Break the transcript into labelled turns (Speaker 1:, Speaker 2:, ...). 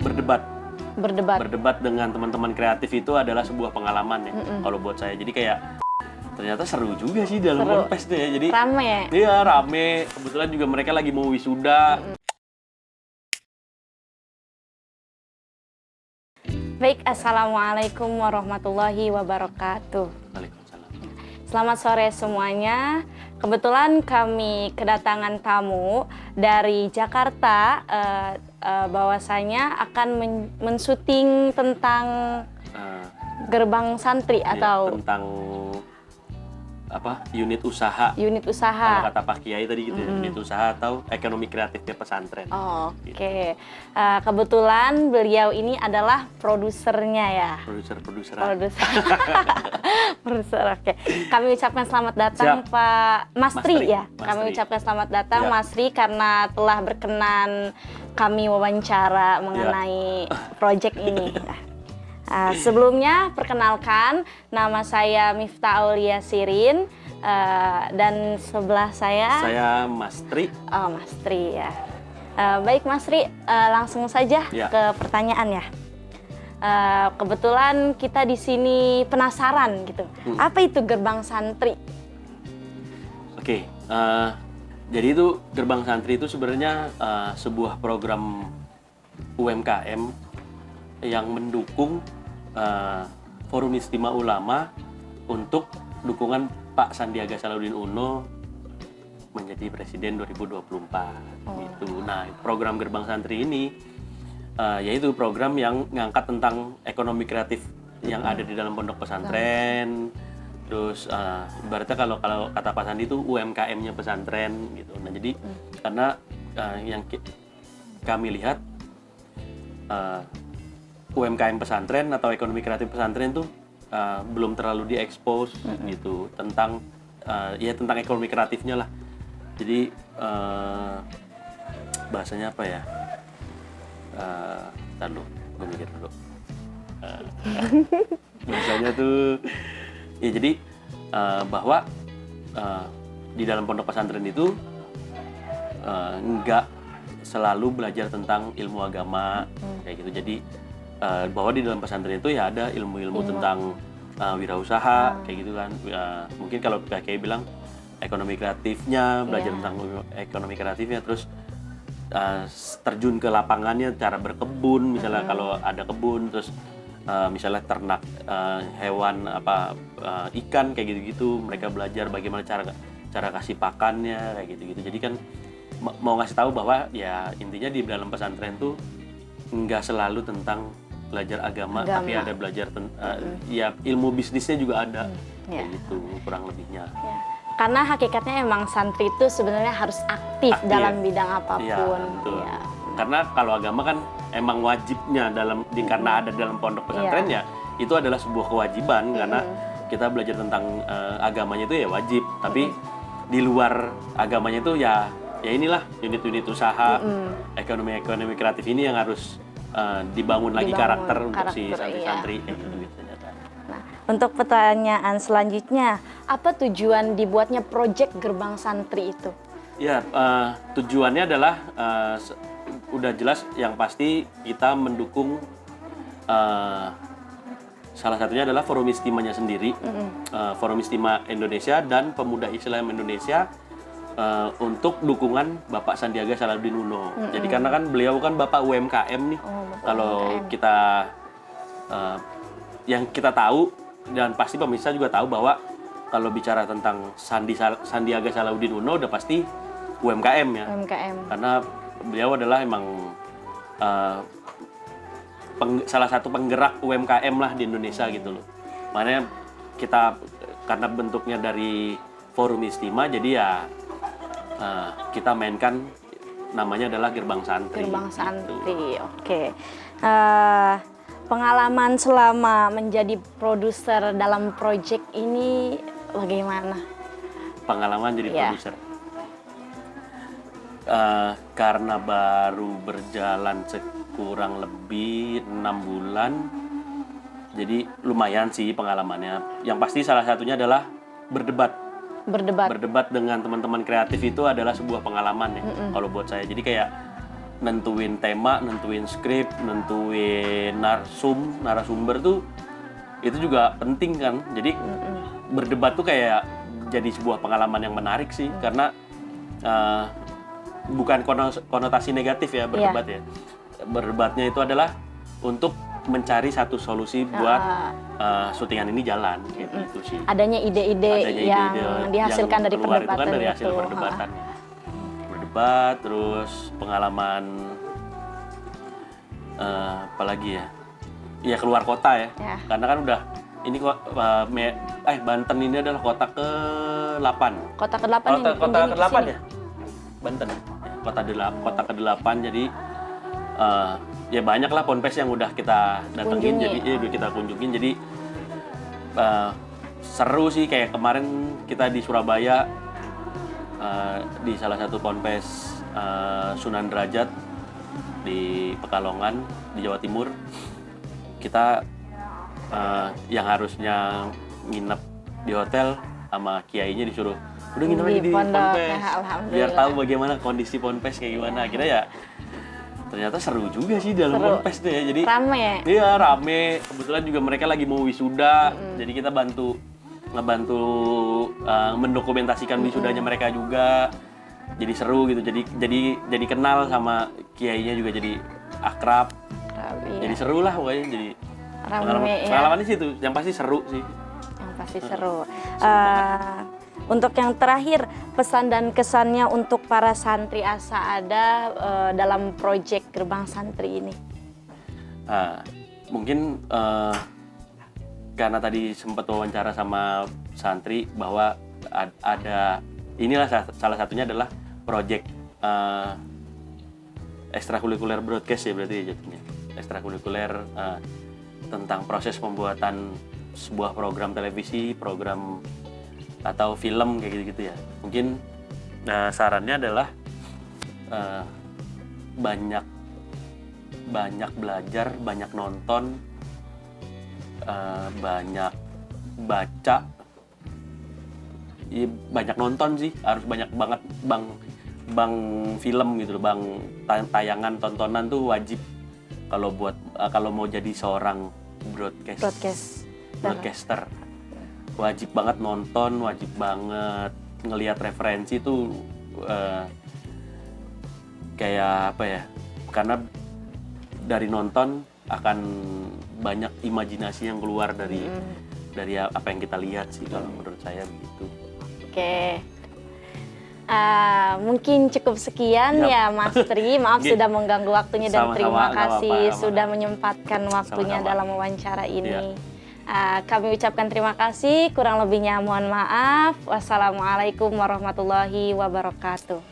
Speaker 1: berdebat.
Speaker 2: Berdebat.
Speaker 1: Berdebat dengan teman-teman kreatif itu adalah sebuah pengalaman ya. Kalau buat saya, jadi kayak ternyata seru juga sih dalam Ponpes tuh ya. Jadi
Speaker 2: rame ya?
Speaker 1: Iya rame. Kebetulan juga mereka lagi mau wisuda.
Speaker 2: Baik, Assalamualaikum warahmatullahi wabarakatuh.
Speaker 1: Waalaikumsalam.
Speaker 2: Selamat sore semuanya. Kebetulan kami kedatangan tamu dari Jakarta, bahwasanya akan mensyuting tentang gerbang santri atau
Speaker 1: tentang unit usaha.
Speaker 2: Unit
Speaker 1: Kalau
Speaker 2: usaha.
Speaker 1: kata Pak Kiai tadi gitu ya, unit usaha atau ekonomi kreatifnya pesantren.
Speaker 2: Oke. Kebetulan beliau ini adalah produsernya ya.
Speaker 1: Produser.
Speaker 2: Produser. Produser, oke. Kami ucapkan selamat datang Pak Masri ya. Kami ucapkan selamat datang Masri karena telah berkenan kami wawancara mengenai proyek ini. Sebelumnya perkenalkan, nama saya Miftah Aulia Sirin, dan sebelah saya
Speaker 1: Mastri.
Speaker 2: Oh, Mastri ya. Baik Mastri, langsung saja ke pertanyaan ya. Kebetulan kita di sini penasaran gitu. Apa itu gerbang santri?
Speaker 1: Oke, jadi itu gerbang santri itu sebenarnya sebuah program UMKM yang mendukung Forum Istimewa Ulama untuk dukungan Pak Sandiaga Salahuddin Uno menjadi Presiden 2024 gitu. Nah, program Gerbang Santri ini yaitu program yang ngangkat tentang ekonomi kreatif yang ada di dalam pondok pesantren. Terus ibaratnya kalau kata Pak Sandi itu UMKM-nya pesantren gitu. Nah, jadi karena yang kami lihat UMKM pesantren atau ekonomi kreatif pesantren tuh belum terlalu diekspos gitu tentang tentang ekonomi kreatifnya lah. Jadi bahasanya apa ya? Ntar dulu, gue mikir dulu. Bahasanya tuh ya jadi bahwa di dalam pondok pesantren itu nggak selalu belajar tentang ilmu agama kayak gitu. Jadi bahwa di dalam pesantren itu ya ada ilmu-ilmu tentang wirausaha kayak gitu kan. Mungkin kalau kayak bilang ekonomi kreatifnya, belajar tentang ekonomi kreatifnya, terus terjun ke lapangannya, cara berkebun misalnya kalau ada kebun, terus misalnya ternak hewan ikan kayak gitu-gitu, mereka belajar bagaimana cara kasih pakannya kayak gitu-gitu. Jadi kan mau ngasih tahu bahwa ya intinya di dalam pesantren tuh nggak selalu tentang belajar agama. Tapi ada belajar ya ilmu bisnisnya juga ada kayak gitu kurang lebihnya.
Speaker 2: Ya. Karena hakikatnya emang santri itu sebenarnya harus aktif dalam bidang apapun.
Speaker 1: Ya. Karena kalau agama kan emang wajibnya karena ada dalam pondok pesantren ya itu adalah sebuah kewajiban karena kita belajar tentang agamanya itu ya wajib. Tapi di luar agamanya itu ya inilah unit-unit usaha ekonomi kreatif ini yang harus dibangun lagi karakter untuk si santri-santri kayak gitu biasanya.
Speaker 2: Nah, untuk pertanyaan selanjutnya, apa tujuan dibuatnya proyek Gerbang Santri itu?
Speaker 1: Ya, tujuannya adalah udah jelas yang pasti kita mendukung salah satunya adalah Forum Istimanya sendiri, Forum Istimewa Indonesia dan Pemuda Islam Indonesia untuk dukungan Bapak Sandiaga Salahuddin Uno. Jadi karena kan beliau kan Bapak UMKM nih. Kalau kita yang kita tahu dan pasti pemirsa juga tahu bahwa kalau bicara tentang Sandiaga Salahuddin Uno udah pasti UMKM ya.
Speaker 2: UMKM.
Speaker 1: Karena beliau adalah emang salah satu penggerak UMKM lah di Indonesia gitu loh. Makanya kita karena bentuknya dari Forum Istimewa jadi ya kita mainkan namanya adalah Gerbang Santri.
Speaker 2: Gerbang
Speaker 1: gitu.
Speaker 2: Santri, oke. Pengalaman selama menjadi produser dalam proyek ini bagaimana?
Speaker 1: Pengalaman jadi produser. Karena baru berjalan kurang lebih 6 bulan, jadi lumayan sih pengalamannya. Yang pasti salah satunya adalah berdebat dengan teman-teman kreatif itu adalah sebuah pengalaman ya kalau buat saya. Jadi kayak nentuin tema, nentuin skrip, nentuin narasumber tuh itu juga penting kan. Jadi berdebat tuh kayak jadi sebuah pengalaman yang menarik sih, karena bukan konotasi negatif ya berdebat ya. Berdebatnya itu adalah untuk mencari satu solusi buat syutingan ini jalan gitu sih.
Speaker 2: Adanya ide-ide yang dihasilkan dari
Speaker 1: keluar
Speaker 2: perdebatan
Speaker 1: itu kan dari hasil perdebatan. Berdebat, terus pengalaman apalagi ya? Ya keluar kota ya. Karena kan udah ini kok Banten ini adalah kota ke-8.
Speaker 2: Kota ke-8
Speaker 1: kota ke-8 ya? Banten. Ya, kota ke-8 jadi ya banyak lah ponpes yang udah kita datengin, jadi udah kita kunjungin, jadi seru sih. Kayak kemarin kita di Surabaya di salah satu ponpes Sunan Derajat di Pekalongan di Jawa Timur. Kita yang harusnya nginep di hotel sama kiainya disuruh udah nginep aja di ponpes biar tahu bagaimana kondisi ponpes kayak gimana. Akhirnya ya ternyata seru juga sih dalam ponpes tuh ya. Jadi
Speaker 2: rame.
Speaker 1: Iya rame. Kebetulan juga mereka lagi mau wisuda, jadi kita ngebantu mendokumentasikan wisudanya mereka juga. Jadi seru gitu. Jadi kenal sama kiainya juga, jadi akrab. Jadi seru lah pokoknya. Jadi pengalaman sih itu yang pasti seru sih.
Speaker 2: Yang pasti seru. Untuk yang terakhir, pesan dan kesannya untuk para santri Asa Ada dalam proyek Gerbang Santri ini.
Speaker 1: Mungkin karena tadi sempat wawancara sama santri bahwa ada inilah salah satunya adalah proyek ekstrakurikuler broadcast ya, berarti jadinya ekstrakurikuler tentang proses pembuatan sebuah program televisi, program atau film kayak gitu-gitu ya. Mungkin sarannya adalah banyak belajar, banyak nonton, banyak baca, ya, banyak nonton sih, harus banyak banget bang film gitu loh, bang tayangan tontonan tuh wajib kalau mau jadi seorang broadcaster. Wajib banget nonton, wajib banget ngelihat referensi tuh kayak apa ya? Karena dari nonton akan banyak imajinasi yang keluar dari apa yang kita lihat sih, kalau menurut saya begitu.
Speaker 2: Oke. Mungkin cukup sekian ya Mas Tri. Maaf sudah mengganggu waktunya dan terima kasih sudah menyempatkan waktunya dalam wawancara ini. Kami ucapkan terima kasih, kurang lebihnya mohon maaf. Wassalamualaikum warahmatullahi wabarakatuh.